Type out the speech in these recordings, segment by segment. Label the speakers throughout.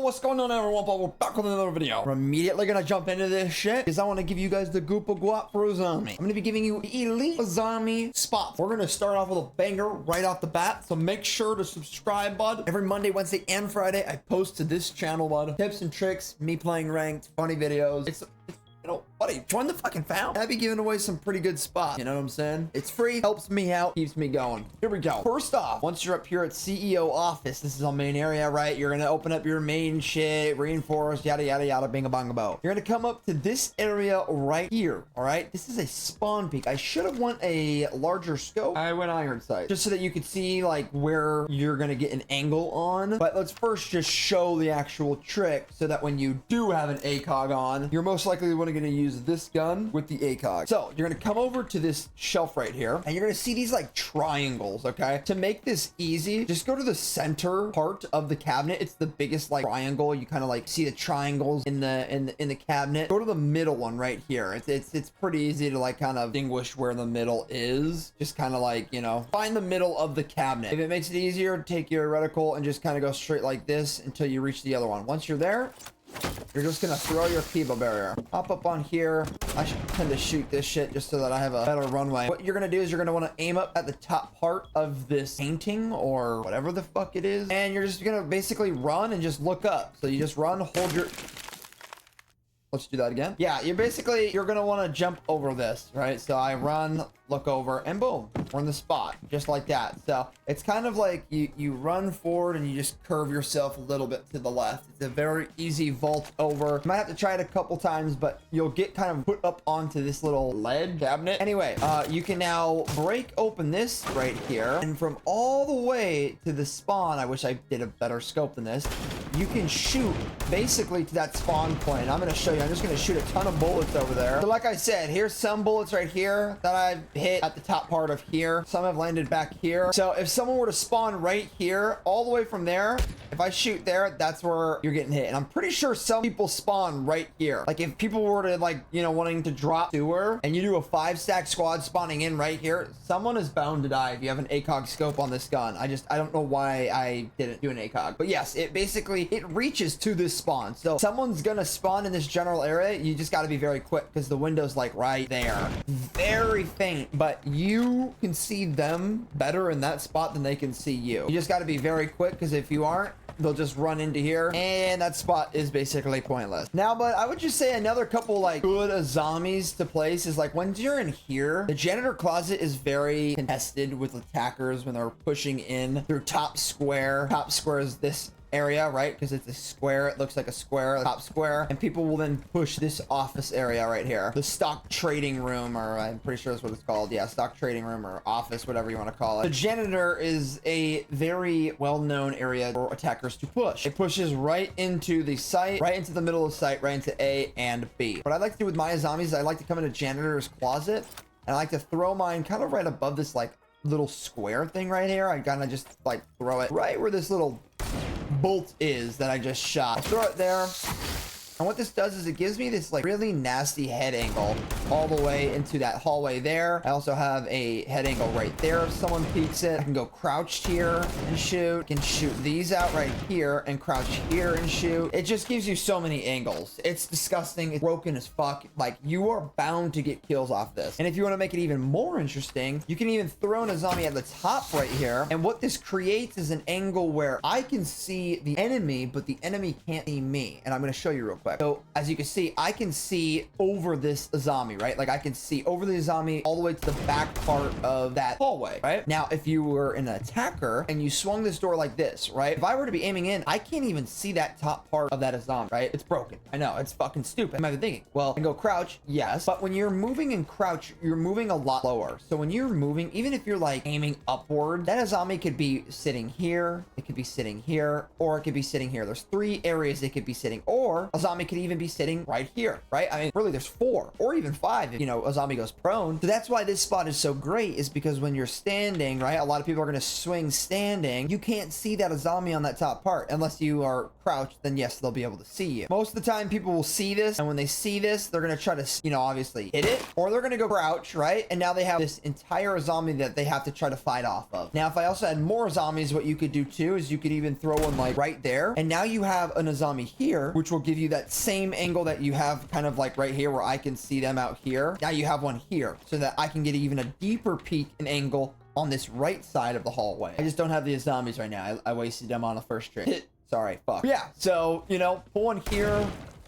Speaker 1: what's going on, everyone? But we're back with another video. We're immediately gonna jump into this shit because I want to give you guys the Goopa Guap for Azami. I'm gonna be giving you elite Azami spots. We're gonna start off with a banger right off the bat, so make sure to subscribe, bud. Every Monday, Wednesday, and Friday, I post to this channel, bud. Tips and tricks, me playing ranked, funny videos. It's you know, buddy, join the fucking fam. I'd be giving away some pretty good spots. You know what I'm saying? It's free, helps me out, keeps me going. Here we go. First off, once you're up here at CEO office, this is our main area, right? You're gonna open up your main shit, reinforce, yada, yada, yada, binga, bonga, bo. You're gonna come up to this area right here, all right? This is a spawn peak. I should have went a larger scope. I went iron sight, just so that you could see like where you're gonna get an angle on. But let's first just show the actual trick so that when you do have an ACOG on, you're most likely going to use this gun with the ACOG. So you're going to come over to this shelf right here and you're going to see these like triangles. Okay, to make this easy, just go to the center part of the cabinet. It's the biggest like triangle. You kind of like see the triangles in the cabinet. Go to the middle one right here. It's pretty easy to like kind of distinguish where the middle is. Just kind of like, you know, find the middle of the cabinet. If it makes it easier, take your reticle and just kind of go straight like this until you reach the other one. Once you're there, you're just gonna throw your Kiba barrier. Hop up on here. I should tend to shoot this shit just so that I have a better runway. What you're gonna do is you're gonna wanna aim up at the top part of this painting or whatever the fuck it is. And you're just gonna basically run and just look up. So you just run, hold your... Let's do that again. Yeah, you're gonna wanna jump over this, right? So I run, look over, and boom, we're in the spot, just like that. So it's kind of like you run forward and you just curve yourself a little bit to the left. It's a very easy vault over. You might have to try it a couple times, but you'll get kind of put up onto this little lead cabinet. Anyway, you can now break open this right here, and from all the way to the spawn, I wish I did a better scope than this, you can shoot basically to that spawn point. I'm gonna show you. I'm just gonna shoot a ton of bullets over there. So like I said, here's some bullets right here that I've hit at the top part of here. Some have landed back here. So if someone were to spawn right here, all the way from there, if I shoot there, that's where you're getting hit. And I'm pretty sure some people spawn right here. Like if people were to like, you know, wanting to drop sewer and you do a 5-stack squad spawning in right here, someone is bound to die if you have an ACOG scope on this gun. I don't know why I didn't do an ACOG. But yes, it basically, it reaches to this spawn. So someone's gonna spawn in this general area. You just gotta be very quick because the window's like right there. Very faint, but you can see them better in that spot than they can see you. You just gotta be very quick because if you aren't, they'll just run into here and that spot is basically pointless. Now, but I would just say another couple like good Azamis to place is like when you're in here, the janitor closet is very contested with attackers when they're pushing in through top square. Top square is this area, right? Because it's a square. It looks like a square, top square, and people will then push this office area right here, the stock trading room, or I'm pretty sure that's what it's called. Yeah, stock trading room or office, whatever you want to call it. The janitor is a very well-known area for attackers to push. It pushes right into the site, right into the middle of the site, right into A and B. What I like to do with my Azamis is I like to come into janitor's closet and I like to throw mine kind of right above this like little square thing right here. I kind of just like throw it right where this little bolt is that I just shot. I throw it there. And what this does is it gives me this like really nasty head angle all the way into that hallway there. I also have a head angle right there. If someone peeks it, I can go crouched here and shoot. I can shoot these out right here and crouch here and shoot. It just gives you so many angles. It's disgusting. It's broken as fuck. Like you are bound to get kills off this. And if you want to make it even more interesting, you can even throw an Azami at the top right here. And what this creates is an angle where I can see the enemy, but the enemy can't see me. And I'm going to show you real quick. So as you can see, I can see over this Azami, right? Like I can see over the Azami all the way to the back part of that hallway, right? Now, if you were an attacker and you swung this door like this, right? If I were to be aiming in, I can't even see that top part of that Azami, right? It's broken. I know, it's fucking stupid. You might be thinking, well, I can go crouch, yes. But when you're moving and crouch, you're moving a lot lower. So when you're moving, even if you're like aiming upward, that Azami could be sitting here, it could be sitting here, or it could be sitting here. There's 3 areas it could be sitting, or Azami Azami could even be sitting right here, right? I mean, really, there's 4 or even 5 if, you know, Azami goes prone. So that's why this spot is so great, is because when you're standing, right, a lot of people are going to swing standing. You can't see that Azami on that top part unless you are crouched. Then yes, they'll be able to see you. Most of the time, people will see this, and when they see this, they're going to try to, you know, obviously hit it, or they're going to go crouch, right? And now they have this entire Azami that they have to try to fight off of. Now, if I also had more Azamis, what you could do too is you could even throw one like right there, and now you have an Azami here, which will give you that same angle that you have kind of like right here where I can see them out here. Now you have one here so that I can get even a deeper peek and angle on this right side of the hallway. I just don't have the Azamis right now. I wasted them on the first trick. Sorry, fuck. Yeah, so, you know, pull one here,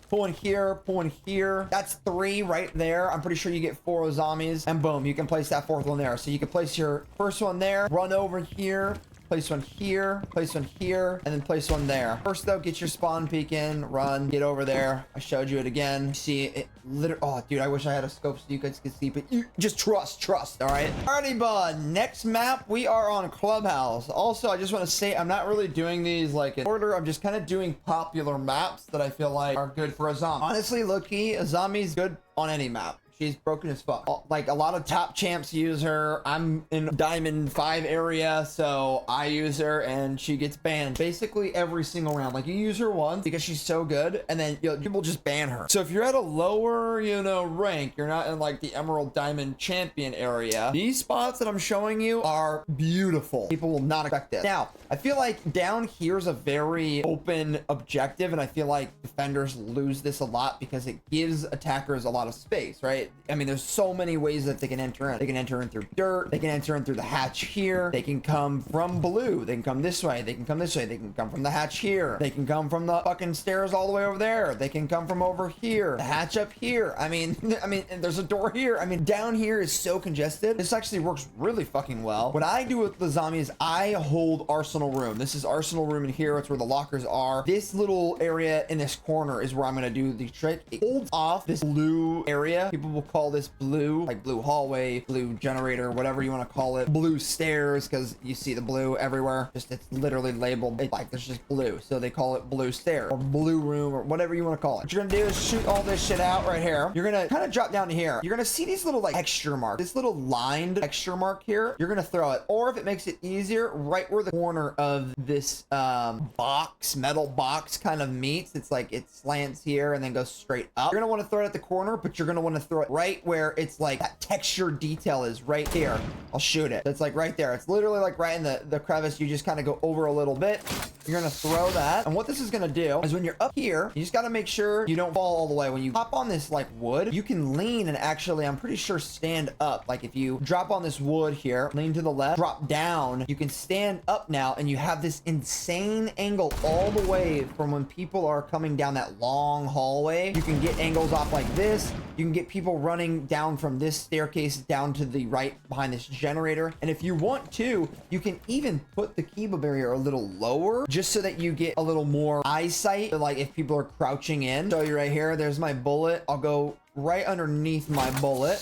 Speaker 1: pull one here, pull one here. That's 3 right there. I'm pretty sure you get 4 Azamis, and boom, you can place that 4th one there. So you can place your first one there, run over here, place one here, place one here, and then place one there. First though, get your spawn peek in, run, get over there. I showed you it again. See it literally. Oh, dude, I wish I had a scope so you guys could see, but you just trust, all right? Alrighty, bud. Next map, we are on Clubhouse. Also, I just want to say I'm not really doing these like in order. I'm just kind of doing popular maps that I feel like are good for Azami. Honestly, low-key, Azami's good on any map. She's broken as fuck. Like, a lot of top champs use her. I'm in Diamond 5 area, so I use her, and she gets banned basically every single round. Like, you use her once because she's so good, and then, you know, people just ban her. So if you're at a lower, you know, rank, you're not in like the Emerald Diamond Champion area, these spots that I'm showing you are beautiful. People will not expect this. Now, I feel like down here is a very open objective, and I feel like defenders lose this a lot because it gives attackers a lot of space, right? I mean, there's so many ways that they can enter in. They can enter in through dirt. They can enter in through the hatch here. They can come from blue. They can come this way. They can come this way. They can come from the hatch here. They can come from the fucking stairs all the way over there. They can come from over here. The hatch up here. I mean, and there's a door here. I mean, down here is so congested. This actually works really fucking well. What I do with the Azami is I hold Arsenal Room. This is Arsenal Room in here. It's where the lockers are. This little area in this corner is where I'm going to do the trick. It holds off this blue area. People will call this blue, like blue hallway, blue generator, whatever you want to call it, blue stairs, because you see the blue everywhere. Just it's literally labeled like there's just blue, so they call it blue stair or blue room or whatever you want to call it. What you're gonna do is shoot all this shit out right here. You're gonna kind of drop down to here. You're gonna see these little like texture mark, this little lined texture mark here. You're gonna throw it, or if it makes it easier, right where the corner of this metal box kind of meets, it's like it slants here and then goes straight up. You're gonna want to throw it at the corner, but you're gonna want to throw it right where it's like that texture detail is right here. I'll shoot it. It's like right there. It's literally like right in the crevice. You just kind of go over a little bit. You're gonna throw that, and what this is gonna do is when you're up here, you just gotta make sure you don't fall all the way. When you hop on this like wood, you can lean and actually, I'm pretty sure, stand up. Like if you drop on this wood here, lean to the left, drop down, you can stand up now, and you have this insane angle all the way from when people are coming down that long hallway. You can get angles off like this. You can get people running down from this staircase down to the right behind this generator. And if you want to, you can even put the Kiba barrier a little lower just so that you get a little more eyesight. Like if people are crouching in. Show you right here. There's my bullet. I'll go right underneath my bullet.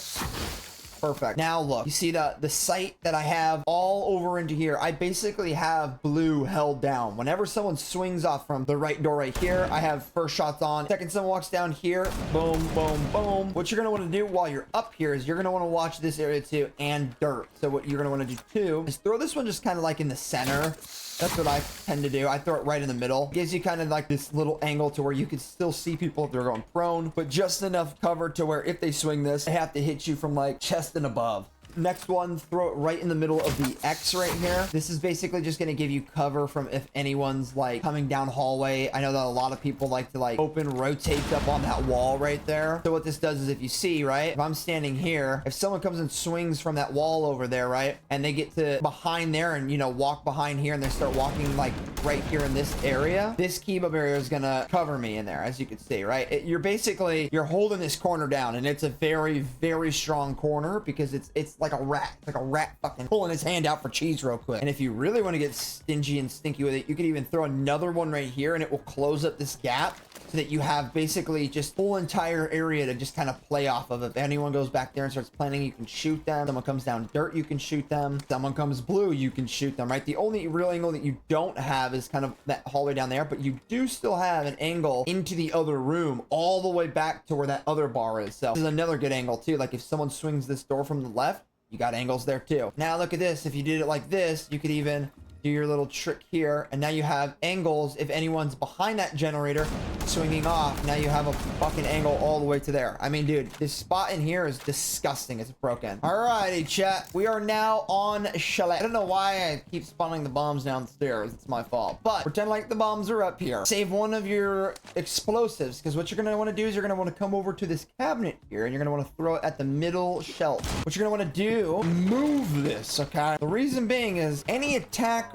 Speaker 1: Perfect. Now look, you see the sight that I have all over into here. I basically have blue held down. Whenever someone swings off from the right door right here, I have first shots on. Second someone walks down here, boom, boom, boom. What you're gonna want to do while you're up here is you're gonna want to watch this area too, and dirt. So what you're gonna want to do too is throw this one just kind of like in the center. That's what I tend to do. I throw it right in the middle. Gives you kind of like this little angle to where you can still see people if they're going prone, but just enough cover to where if they swing this, they have to hit you from like chest and above. Next one, throw it right in the middle of the X right here. This is basically just going to give you cover from if anyone's like coming down hallway. I know that a lot of people like to like open rotates up on that wall right there. So what this does is if you see, right, if I'm standing here, if someone comes and swings from that wall over there, right, and they get to behind there and, you know, walk behind here and they start walking like right here in this area, this Kiba barrier is going to cover me in there, as you can see, right? You're holding this corner down, and it's a very, very strong corner because it's like a rat. It's like a rat fucking pulling his hand out for cheese real quick. And if you really want to get stingy and stinky with it, you could even throw another one right here and it will close up this gap. so that you have basically just full entire area to just kind of play off of. If anyone goes back there and starts planning, you can shoot them. Someone comes down dirt, you can shoot them. Someone comes blue, you can shoot them, right? The only real angle that you don't have is kind of that hallway down there, but you do still have an angle into the other room all the way back to where that other bar is. So this is another good angle too. Like if someone swings this door from the left, you got angles there too. Now look at this. If you did it like this, you could even do your little trick here, and now you have angles. If anyone's behind that generator swinging off, now you have a fucking angle all the way to there. I mean, dude, this spot in here is disgusting. It's broken. Alrighty, chat. We are now on Chalet. I don't know why I keep spawning the bombs downstairs. It's my fault. But pretend like the bombs are up here. Save one of your explosives, because what you're going to want to do is you're going to want to come over to this cabinet here, and you're going to want to throw it at the middle shelf. What you're going to want to do, move this, okay? The reason being is any attacker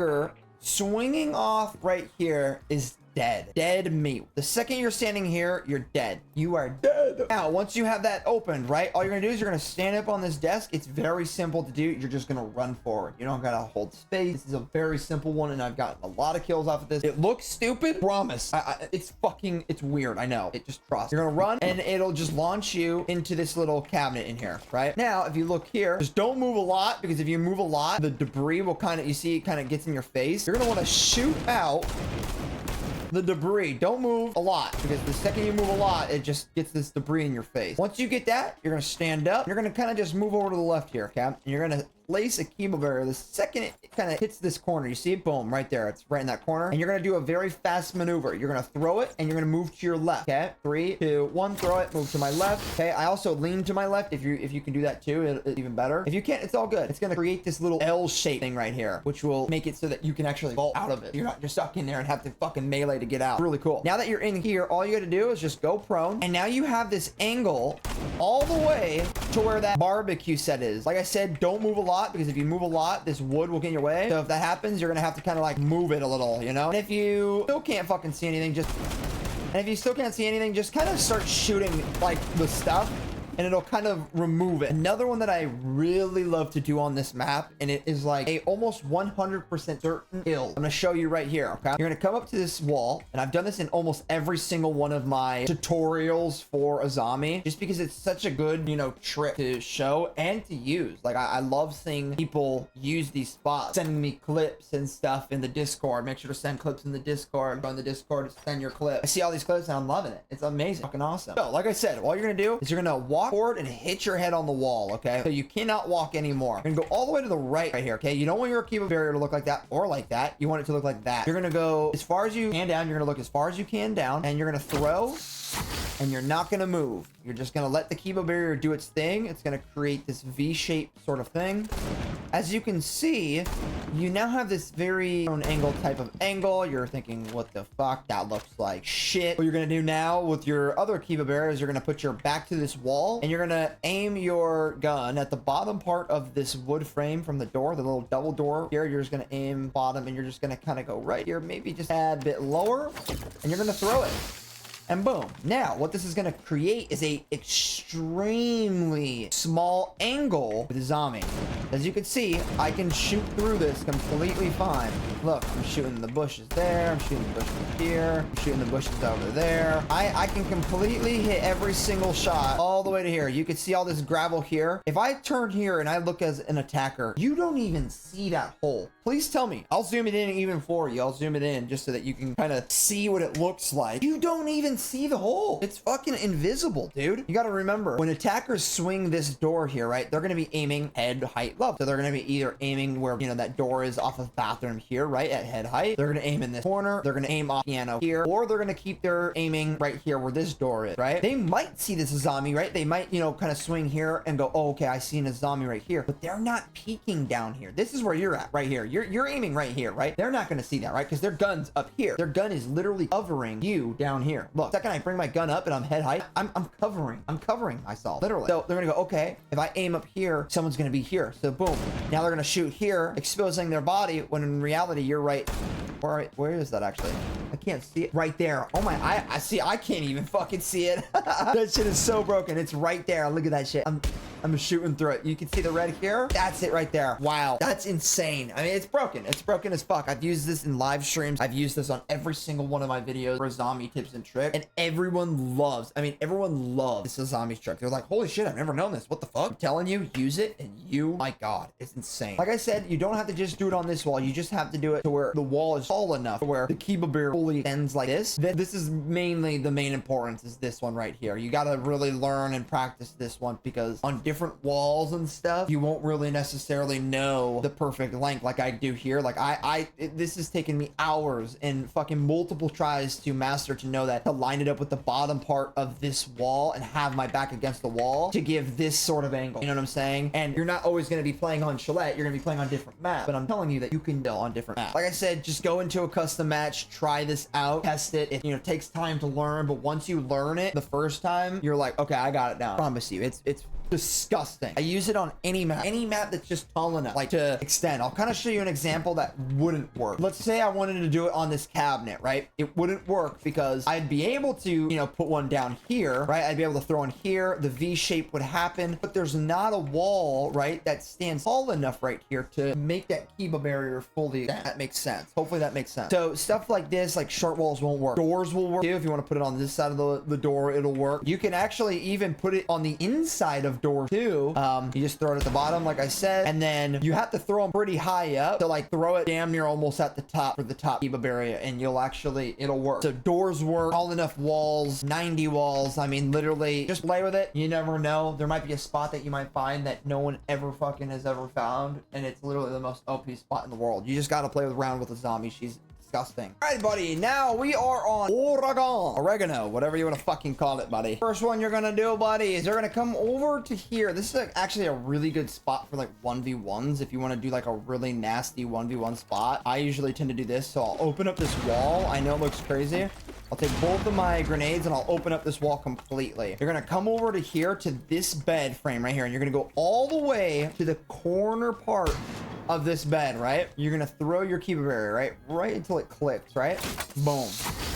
Speaker 1: swinging off right here is dead meat. The second you're standing here, you're dead. You are dead. Now, once you have that opened, right, all you're gonna do is you're gonna stand up on this desk. It's very simple to do. You're just gonna run forward. You don't gotta hold space. This is a very simple one, and I've gotten a lot of kills off of this. It looks stupid, promise. It's weird. I know. It just trust. You're gonna run, and it'll just launch you into this little cabinet in here, right? Now, if you look here, just don't move a lot, because if you move a lot, the debris will kind of, you see, it kind of gets in your face. You're gonna want to shoot out the debris. Don't move a lot, because the second you move a lot, it just gets this debris in your face. Once you get that, you're gonna stand up. You're gonna kind of just move over to the left here, okay? And you're gonna place a chemo barrier. The second it kind of hits this corner, you see it? Boom, right there. It's right in that corner. And you're gonna do a very fast maneuver. You're gonna throw it, and you're gonna move to your left. Okay, 3, 2, 1, throw it, move to my left. Okay, I also lean to my left. If you can do that too, it's even better. If you can't, it's all good. It's gonna create this little L-shaped thing right here, which will make it so that you can actually vault out of it. You're not just stuck in there and have to fucking melee to get out. Really cool. Now that you're in here, all you gotta do is just go prone, and now you have this angle all the way to where that barbecue set is. Like I said, don't move a lot, because if you move a lot, this wood will get in your way. So if that happens, you're gonna have to kind of like move it a little, you know? And if you still can't fucking see anything, just kind of start shooting like the stuff, and it'll kind of remove it. Another one that I really love to do on this map, and it is like a almost 100% certain kill. I'm gonna show you right here, okay? You're gonna come up to this wall, and I've done this in almost every single one of my tutorials for Azami, just because it's such a good, you know, trick to show and to use. Like, I love seeing people use these spots, sending me clips and stuff in the Discord. Make sure to send clips in the Discord. Go in the Discord, send your clip. I see all these clips, and I'm loving it. It's amazing. Fucking awesome. So, like I said, all you're gonna do is you're gonna walk forward and hit your head on the wall, okay? So you cannot walk anymore. You're gonna go all the way to the right here, okay? You don't want your keyboard barrier to look like that or like that. You want it to look like that. You're gonna go as far as you can down. You're gonna look as far as you can down, and you're gonna throw, and you're not gonna move. You're just gonna let the keyboard barrier do its thing. It's gonna create this V-shaped sort of thing. As you can see, you now have this very own angle type of angle. You're thinking, what the fuck? That looks like shit. What you're gonna do now with your other keyboard barrier is you're gonna put your back to this wall, and you're gonna aim your gun at the bottom part of this wood frame from the door, the little double door here. You're just gonna aim bottom, and you're just gonna kind of go right here, maybe just add a bit lower, and you're gonna throw it. And boom. Now, what this is going to create is a extremely small angle with Azami. As you can see, I can shoot through this completely fine. Look, I'm shooting the bushes there. I'm shooting the bushes here. I'm shooting the bushes over there. I can completely hit every single shot all the way to here. You can see all this gravel here. If I turn here and I look as an attacker, you don't even see that hole. Please tell me. I'll zoom it in even for you. I'll zoom it in just so that you can kind of see what it looks like. You don't even see the hole. It's fucking invisible, dude. You got to remember, when attackers swing this door here, right, they're going to be aiming head height level. So they're going to be either aiming where, you know, that door is off of bathroom here, right, at head height. They're going to aim in this corner. They're going to aim off piano here, or they're going to keep their aiming right here where this door is, right? They might see this Azami, right? They might, you know, kind of swing here and go, oh, okay, I see an Azami right here, but they're not peeking down here. This is where you're at right here. You're aiming right here, right? They're not going to see that, right? Because their gun's up here. Their gun is literally covering you down here. Look, the second I bring my gun up and I'm head height, I'm covering myself, literally. So they're gonna go, okay, if I aim up here, someone's gonna be here. So boom, now they're gonna shoot here, exposing their body, when in reality, you're right. Where is that actually? I can't see it. Right there. Oh my, I see, I can't even fucking see it. That shit is so broken. It's right there. Look at that shit. I'm shooting through it. You can see the red here. That's it right there. Wow. That's insane. I mean, it's broken. It's broken as fuck. I've used this in live streams. I've used this on every single one of my videos for Azami tips and tricks. And everyone loves, everyone loves this Azami trick. They're like, holy shit, I've never known this. What the fuck? I'm telling you, use it. And you, my God, it's insane. Like I said, you don't have to just do it on this wall. You just have to do it to where the wall is tall enough to where the Kiba bear fully ends like this. This is mainly the main importance is this one right here. You got to really learn and practice this one because on different walls and stuff, you won't really necessarily know the perfect length like I do here. Like this has taken me hours and fucking multiple tries to master to know that to line it up with the bottom part of this wall and have my back against the wall to give this sort of angle. You know what I'm saying? And you're not always going to be playing on Chilette. You're going to be playing on different maps, but I'm telling you that you can build on different maps. Like I said, just go into a custom match, try this out, test it. It, takes time to learn, but once you learn it the first time, you're like, okay, I got it now. I promise you. It's disgusting. I use it on any map that's just tall enough, like to extend. I'll kind of show you an example that wouldn't work. Let's say I wanted to do it on this cabinet, right? It wouldn't work because I'd be able to, put one down here, right? I'd be able to throw in here. The V shape would happen, but there's not a wall, right? That stands tall enough right here to make that Kiba barrier fully. That makes sense. Hopefully that makes sense. So stuff like this, like short walls won't work. Doors will work too. If you want to put it on this side of the door, it'll work. You can actually even put it on the inside of door too. You just throw it at the bottom, like I said, and then you have to throw them pretty high up to like throw it damn near almost at the top for the top Kiba barrier, and it'll work. So doors work, tall enough walls, 90 walls. I mean, literally just play with it. You never know. There might be a spot that you might find that no one ever fucking has ever found, and it's literally the most OP spot in the world. You just got to play around with Azami. She's disgusting. All right, buddy. Now we are on oregano, whatever you want to fucking call it, buddy. First one you're gonna do, buddy, is you're gonna come over to here. This is actually a really good spot for like 1v1s if you want to do like a really nasty 1v1 spot. I usually tend to do this, so I'll open up this wall. I know it looks crazy. I'll take both of my grenades and I'll open up this wall completely. You're gonna come over to here to this bed frame right here, and you're gonna go all the way to the corner part of this bed, right? You're gonna throw your Kiba barrier, right until it clicks, right? Boom.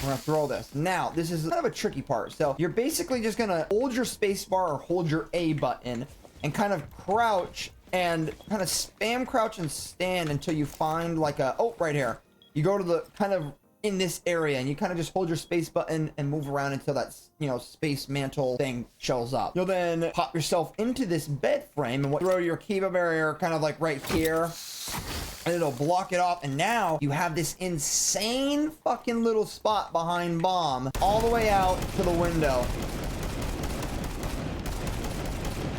Speaker 1: We're gonna throw this. Now, this is kind of a tricky part. So you're basically just gonna hold your space bar or hold your A button and kind of crouch and kind of spam crouch and stand until you find like right here. You go to the kind of in this area and you kind of just hold your space button and move around until that space mantle thing shows up. You'll then pop yourself into this bed frame and throw your Kiba barrier kind of like right here, and it'll block it off. And now you have this insane fucking little spot behind bomb all the way out to the window.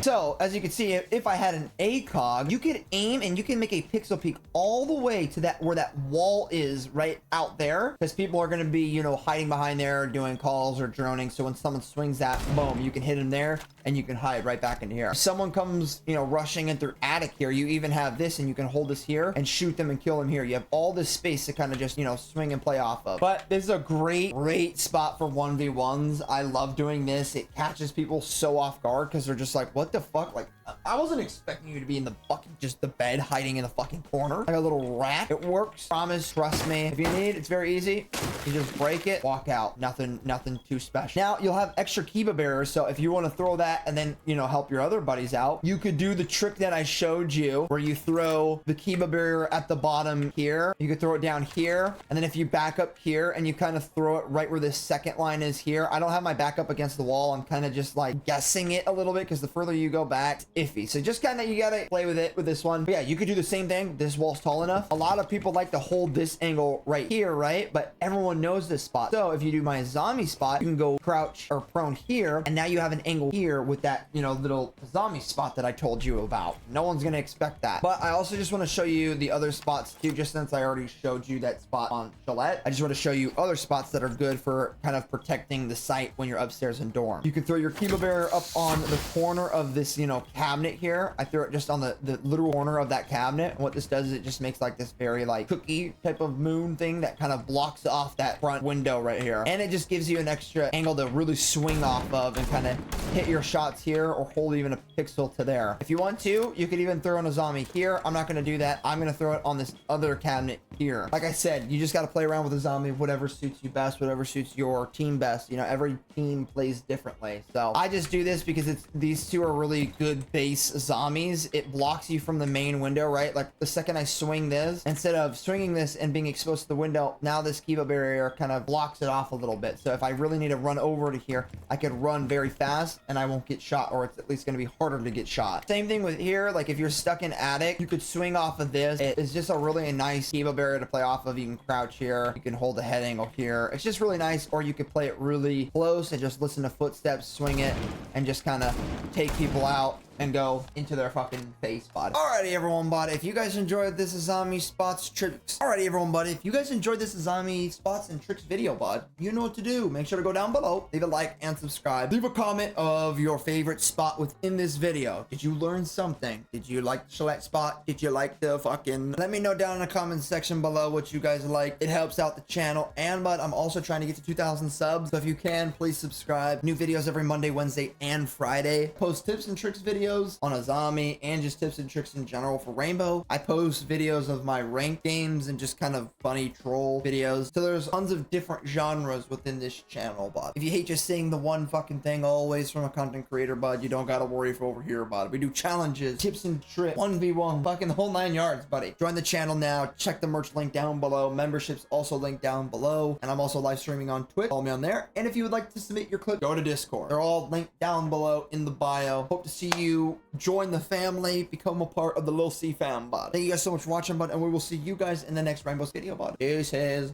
Speaker 1: So, as you can see, if I had an ACOG, you could aim and you can make a pixel peek all the way to that where that wall is right out there, because people are going to be, hiding behind there doing calls or droning. So when someone swings that, boom, you can hit them there and you can hide right back in here. If someone comes, rushing in through attic here, you even have this and you can hold this here and shoot them and kill them here. You have all this space to kind of just, swing and play off of. But this is a great spot for 1v1s. I love doing this. It catches people so off guard because they're just like, what the fuck? Like, I wasn't expecting you to be in the fucking just the bed hiding in the fucking corner like a little rat. It works. Promise. Trust me. If you need, it's very easy. You just break it, walk out. Nothing too special. Now you'll have extra Kiba barriers. So if you want to throw that and then help your other buddies out, you could do the trick that I showed you where you throw the Kiba barrier at the bottom here. You could throw it down here, and then if you back up here and you kind of throw it right where this second line is here. I don't have my back up against the wall. I'm kind of just like guessing it a little bit because the further you go back, iffy. So just kind of, you gotta play with it with this one. But yeah, you could do the same thing. This wall's tall enough. A lot of people like to hold this angle right here, right? But everyone knows this spot. So if you do my Azami spot, you can go crouch or prone here, and now you have an angle here with that, little Azami spot that I told you about. No one's gonna expect that. But I also just want to show you the other spots too, just since I already showed you that spot on Gillette. I just want to show you other spots that are good for kind of protecting the site when you're upstairs in dorm. You can throw your Kiba barrier up on the corner of this, cabinet here. I throw it just on the literal corner of that cabinet. And what this does is it just makes like this very like cookie type of moon thing that kind of blocks off that front window right here. And it just gives you an extra angle to really swing off of and kind of hit your shots here or hold even a pixel to there. If you want to, you could even throw an Azami here. I'm not going to do that. I'm going to throw it on this other cabinet here. Like I said, you just got to play around with Azami, whatever suits you best, whatever suits your team best. Every team plays differently. So I just do this because these two are really good big base zombies, it blocks you from the main window, right? Like the second I swing this, instead of swinging this and being exposed to the window, now this Kiva barrier kind of blocks it off a little bit. So if I really need to run over to here, I could run very fast and I won't get shot, or it's at least going to be harder to get shot. Same thing with here. Like if you're stuck in attic, you could swing off of this. It is just a really nice Kiva barrier to play off of. You can crouch here. You can hold the head angle here. It's just really nice. Or you could play it really close and just listen to footsteps, swing it, and just kind of take people out and go into their fucking face, bud. Alrighty, everyone, bud. If you guys enjoyed this Azami spots tricks, alrighty, everyone, bud. If you guys enjoyed this Azami spots and tricks video, bud, you know what to do. Make sure to go down below, leave a like and subscribe. Leave a comment of your favorite spot within this video. Did you learn something? Did you like the select spot? Did you like the fucking? Let me know down in the comment section below what you guys like. It helps out the channel. And bud, I'm also trying to get to 2,000 subs. So if you can, please subscribe. New videos every Monday, Wednesday, and Friday. Post tips and tricks videos on Azami and just tips and tricks in general for Rainbow. I post videos of my ranked games and just kind of funny troll videos. So there's tons of different genres within this channel, bud. If you hate just seeing the one fucking thing always from a content creator, bud, you don't gotta worry for over here, bud. We do challenges, tips and tricks, 1v1, fucking the whole 9 yards, buddy. Join the channel now. Check the merch link down below. Memberships also linked down below. And I'm also live streaming on Twitch. Follow me on there. And if you would like to submit your clip, go to Discord. They're all linked down below in the bio. Hope to see you. Join the family, become a part of the Lil C fam, bud. Thank you guys so much for watching, bud, and we will see you guys in the next Rainbow video, bud. Deuces.